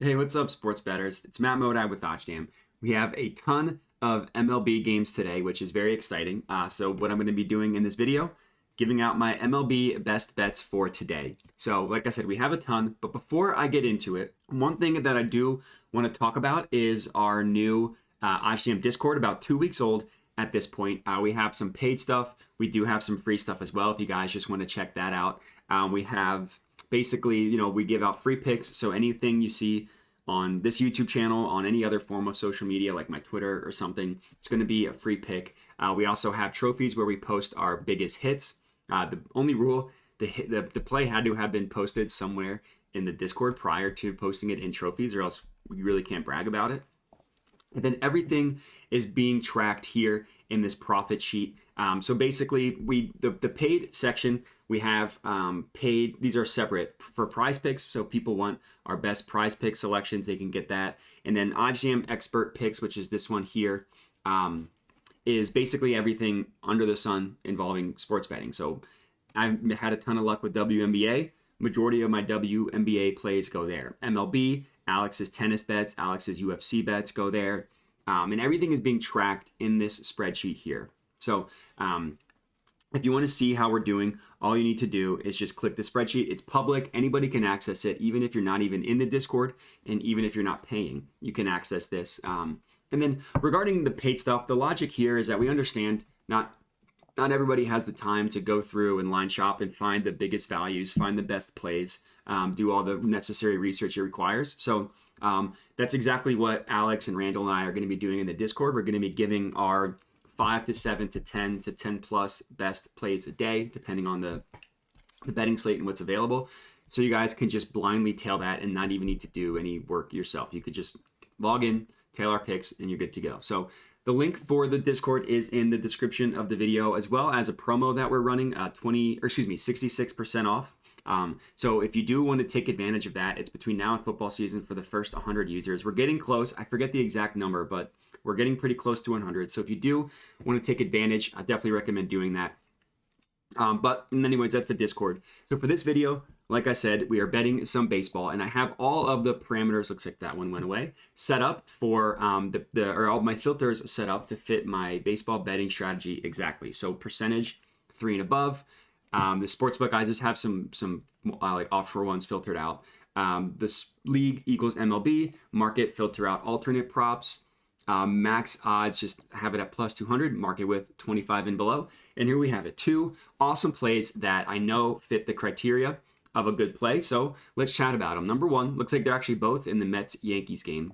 Hey, what's up, sports bettors? It's Matt Modai with OddsJam. We have a ton of MLB games today, which is very exciting. So what I'm going to be doing in this video, giving out my MLB best bets for today. So like I said, we have a ton, but before I get into it, one thing that I do want to talk about is our new OddsJam Discord, about 2 weeks old at this point. We have some paid stuff. We do have some free stuff as well if you guys just want to check that out. We have basically, we give out free picks. So anything you see on this YouTube channel, on any other form of social media like my Twitter or something, it's going to be a free pick. We also have trophies where we post our biggest hits. The only rule, the play had to have been posted somewhere in the Discord prior to posting it in trophies, or else we really can't brag about it. And then everything is being tracked here in this profit sheet. So basically, the paid section, we have paid. These are separate for prize picks. So people want our best prize pick selections, they can get that. And then OddsJam Expert Picks, which is this one here, is basically everything under the sun involving sports betting. So I've had a ton of luck with WNBA. Majority of my WNBA plays go there. MLB, Alex's tennis bets, Alex's UFC bets go there. And everything is being tracked in this spreadsheet here. So if you want to see how we're doing, all you need to do is just click the spreadsheet. It's public. Anybody can access it, even if you're not even in the Discord, and even if you're not paying, you can access this. And then regarding the paid stuff, the logic here is that we understand not everybody has the time to go through and line shop and find the biggest values, find the best plays, do all the necessary research it requires. So that's exactly what Alex and Randall and I are going to be doing in the Discord. We're going to be giving our 5 to 7 to 10 to 10 plus best plays a day, depending on the betting slate and what's available. So you guys can just blindly tail that and not even need to do any work yourself. You could just log in, tail our picks, and you're good to go. So the link for the Discord is in the description of the video, as well as a promo that we're running, 66% off. So if you do want to take advantage of that, it's between now and football season for the first 100 users. We're getting close. I forget the exact number, but we're getting pretty close to 100. So if you do want to take advantage, I definitely recommend doing that. But anyways, that's the Discord. So for this video, like I said, we are betting some baseball, and I have all of the parameters, looks like that one went away, set up for all my filters set up to fit my baseball betting strategy exactly. So percentage 3 and above. The sportsbook, I just have some like offshore ones filtered out. This league equals MLB, market filter out alternate props. Max odds, just have it at plus 200, market with 25 and below. And here we have it. 2 awesome plays that I know fit the criteria of a good play. So let's chat about them. Number 1, looks like they're actually both in the Mets-Yankees game,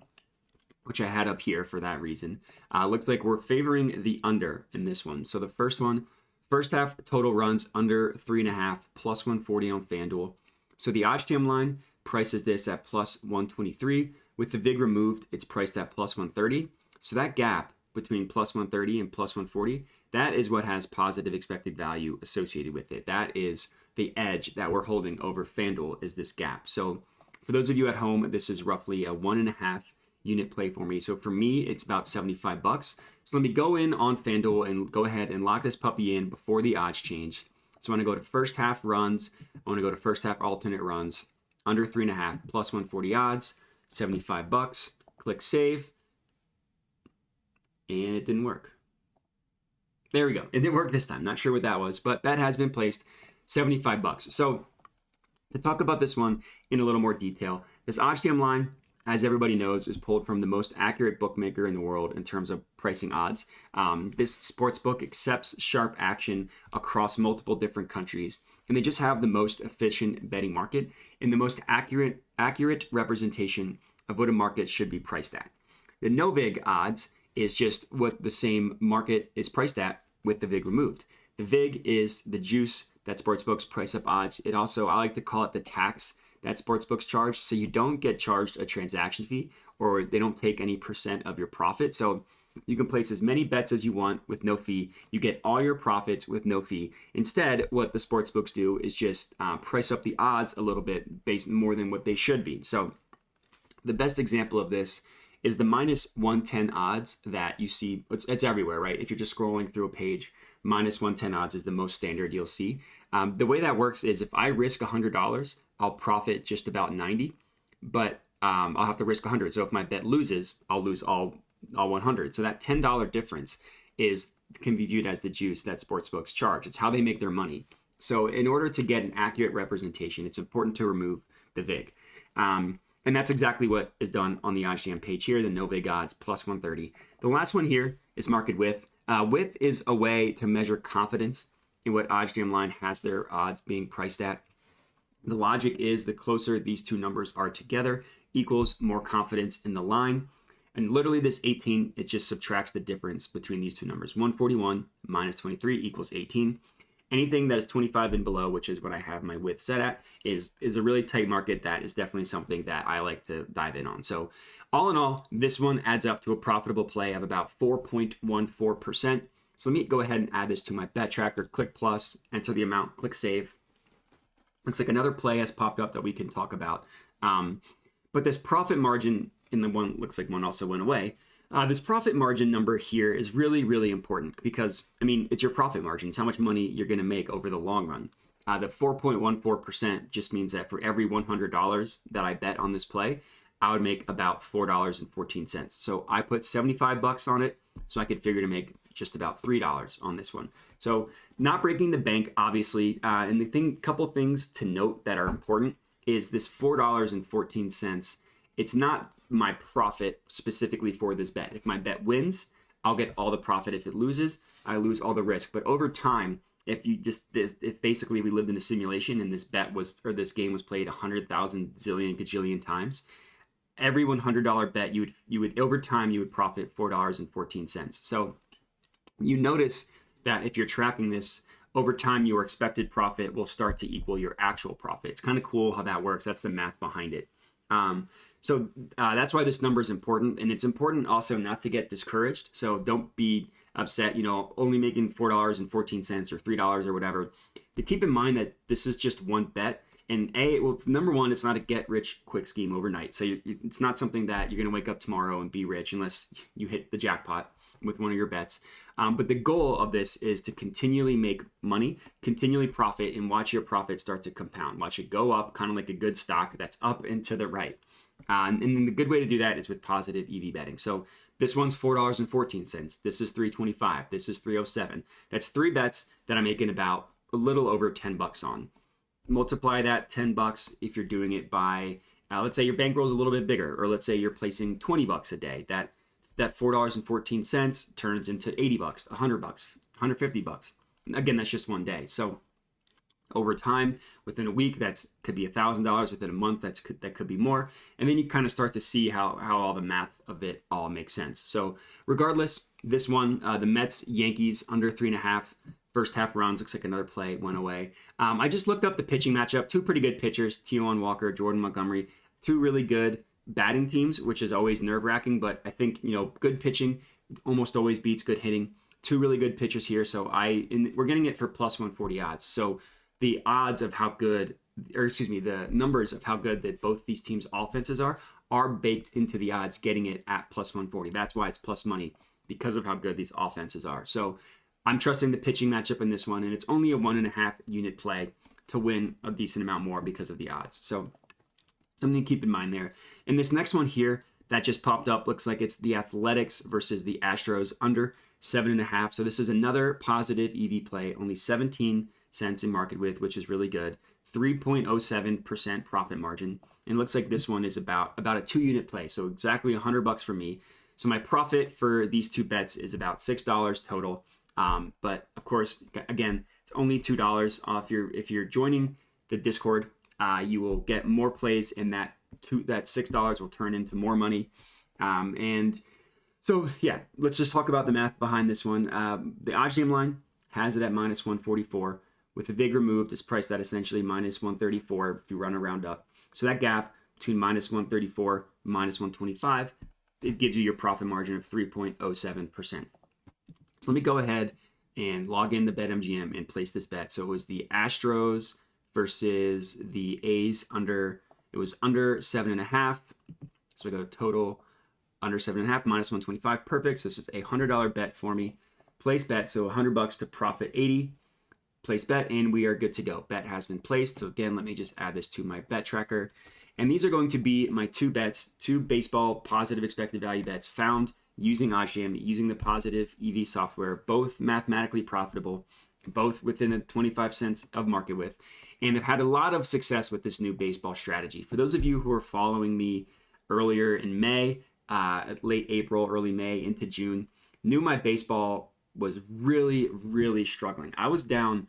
which I had up here for that reason. Looks like we're favoring the under in this one. So the first one, first half total runs under 3.5, plus 140 on FanDuel. So the OddsJam line prices this at plus 123. With the VIG removed, it's priced at plus 130. So that gap between plus 130 and plus 140, that is what has positive expected value associated with it. That is the edge that we're holding over FanDuel, is this gap. So for those of you at home, this is roughly a 1.5 unit play for me. So for me, it's about $75. So let me go in on FanDuel and go ahead and lock this puppy in before the odds change. So I want to go to first half runs. I want to go to first half alternate runs, under 3.5, plus 140 odds, $75. Click save. And it didn't work. There we go. It didn't work this time. Not sure what that was, but that has been placed, $75. So to talk about this one in a little more detail, this OddsJam line, as everybody knows, is pulled from the most accurate bookmaker in the world in terms of pricing odds. This sportsbook accepts sharp action across multiple different countries, and they just have the most efficient betting market and the most accurate representation of what a market should be priced at. The no VIG odds is just what the same market is priced at with the VIG removed. The VIG is the juice that sportsbooks price up odds. It also, I like to call it the tax that sportsbooks charge. So you don't get charged a transaction fee, or they don't take any percent of your profit. So you can place as many bets as you want with no fee. You get all your profits with no fee. Instead, what the sportsbooks do is just price up the odds a little bit based more than what they should be. So the best example of this is the minus 110 odds that you see. It's everywhere, right? If you're just scrolling through a page, minus 110 odds is the most standard you'll see. The way that works is if I risk $100, I'll profit just about 90. But I'll have to risk 100. So if my bet loses, I'll lose all 100. So that $10 difference can be viewed as the juice that sportsbooks charge. It's how they make their money. So in order to get an accurate representation, it's important to remove the VIG. And that's exactly what is done on the OddsJam page here, the no VIG odds plus 130. The last one here is market width. Width is a way to measure confidence in what OddsJam line has their odds being priced at. The logic is the closer these two numbers are together equals more confidence in the line. And literally this 18, it just subtracts the difference between these two numbers. 141 minus 23 equals 18. Anything that is 25 and below, which is what I have my width set at, is a really tight market. That is definitely something that I like to dive in on. So all in all, this one adds up to a profitable play of about 4.14%. So let me go ahead and add this to my bet tracker, click plus, enter the amount, click save. Looks like another play has popped up that we can talk about. But this profit margin in the one, looks like one also went away. This profit margin number here is really, really important because, I mean, it's your profit margin. It's how much money you're going to make over the long run. The 4.14% just means that for every $100 that I bet on this play, I would make about $4.14. So I put 75 bucks on it, so I could figure to make just about $3 on this one. So not breaking the bank, obviously. And the couple things to note that are important is this $4.14. It's not my profit specifically for this bet. If my bet wins, I'll get all the profit. If it loses, I lose all the risk. But over time, if basically we lived in a simulation and this game was played 100,000 zillion gajillion times, every $100 bet you would over time you would profit $4.14. So you notice that if you're tracking this over time, your expected profit will start to equal your actual profit. It's kind of cool how that works. That's the math behind it. So that's why this number is important, and it's important also not to get discouraged. So don't be upset, only making $4.14 or $3 or whatever. To keep in mind that this is just one bet, and number one, it's not a get-rich-quick scheme overnight. So it's not something that you're going to wake up tomorrow and be rich unless you hit the jackpot with one of your bets. But the goal of this is to continually make money, continually profit, and watch your profit start to compound. Watch it go up, kind of like a good stock that's up and to the right. And then the good way to do that is with positive EV betting. So this one's $4.14. This is $3.25. This is $3.07. That's three bets that I'm making about a little over $10 on. Multiply that $10 if you're doing it by, let's say your bankroll is a little bit bigger, or let's say you're placing $20 a day. That $4.14 turns into $80, $100, $150. Again, that's just one day. So over time, within a week, could be $1,000. Within a month, that could be more. And then you kind of start to see how all the math of it all makes sense. So regardless, this one, the Mets Yankees under 3.5. First half runs, looks like another play went away. I just looked up the pitching matchup. Two pretty good pitchers, Taijuan Walker, Jordan Montgomery. Two really good batting teams, which is always nerve-wracking. But I think, good pitching almost always beats good hitting. Two really good pitchers here. So we're getting it for plus 140 odds. So the odds of how good, the numbers of how good that both these teams' offenses are baked into the odds, getting it at plus 140. That's why it's plus money, because of how good these offenses are. So I'm trusting the pitching matchup in this one, and it's only a 1.5 unit play to win a decent amount more because of the odds. So something to keep in mind there. And this next one here that just popped up looks like it's the Athletics versus the Astros under 7.5. So this is another positive EV play, only 17 cents in market width, which is really good. 3.07% profit margin. And it looks like this one is about a 2-unit play, so exactly $100 for me. So my profit for these two bets is about $6 total. But of course, again, it's only $2. If you're joining the Discord, you will get more plays, and that $6 will turn into more money. And so yeah, let's just talk about the math behind this one. The OddsJam line has it at minus 144. With the VIG removed, it's priced at essentially minus 134 if you run a round up. So that gap between minus 134, minus 125, it gives you your profit margin of 3.07%. So let me go ahead and log in to BetMGM and place this bet. So it was the Astros versus the A's under 7.5. So I go to total under 7.5 minus 125. Perfect. So this is a $100 bet for me. Place bet. So $100 to profit 80. Place bet, and we are good to go. Bet has been placed. So again, let me just add this to my bet tracker. And these are going to be my two bets, two baseball positive expected value bets found using OddsJam, using the Positive EV software, both mathematically profitable, both within the 25 cents of market width, and have had a lot of success with this new baseball strategy. For those of you who are following me earlier in May, late April, early May into June, knew my baseball was really, really struggling. I was down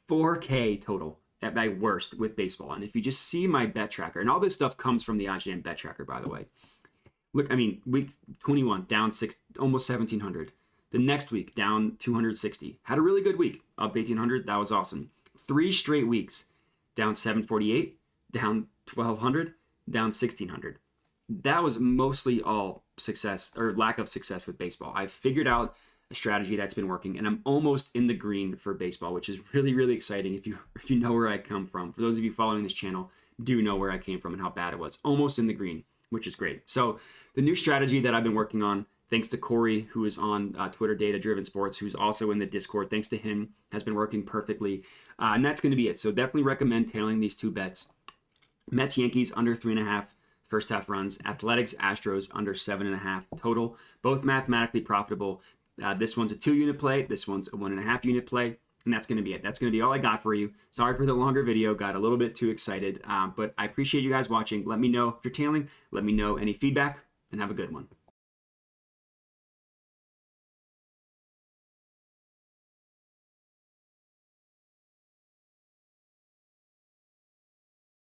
4K total at my worst with baseball. And if you just see my bet tracker, and all this stuff comes from the OddsJam bet tracker, by the way. Look, I mean, week 21, down almost 1,700. The next week, down 260. Had a really good week, up 1,800. That was awesome. 3 straight weeks, down 748, down 1,200, down 1,600. That was mostly all success or lack of success with baseball. I figured out a strategy that's been working, and I'm almost in the green for baseball, which is really, really exciting. If you know where I come from, for those of you following this channel, do know where I came from and how bad it was. Almost in the green, which is great. So the new strategy that I've been working on, thanks to Corey, who is on Twitter Data Driven Sports, who's also in the Discord, thanks to him, has been working perfectly. And that's going to be it. So definitely recommend tailing these two bets. Mets Yankees under 3.5 first half runs. Athletics Astros under 7.5 total. Both mathematically profitable. This one's a 2-unit play. This one's a 1.5-unit play. And that's going to be it. That's going to be all I got for you. Sorry for the longer video. Got a little bit too excited. But I appreciate you guys watching. Let me know if you're tailing. Let me know any feedback. And have a good one.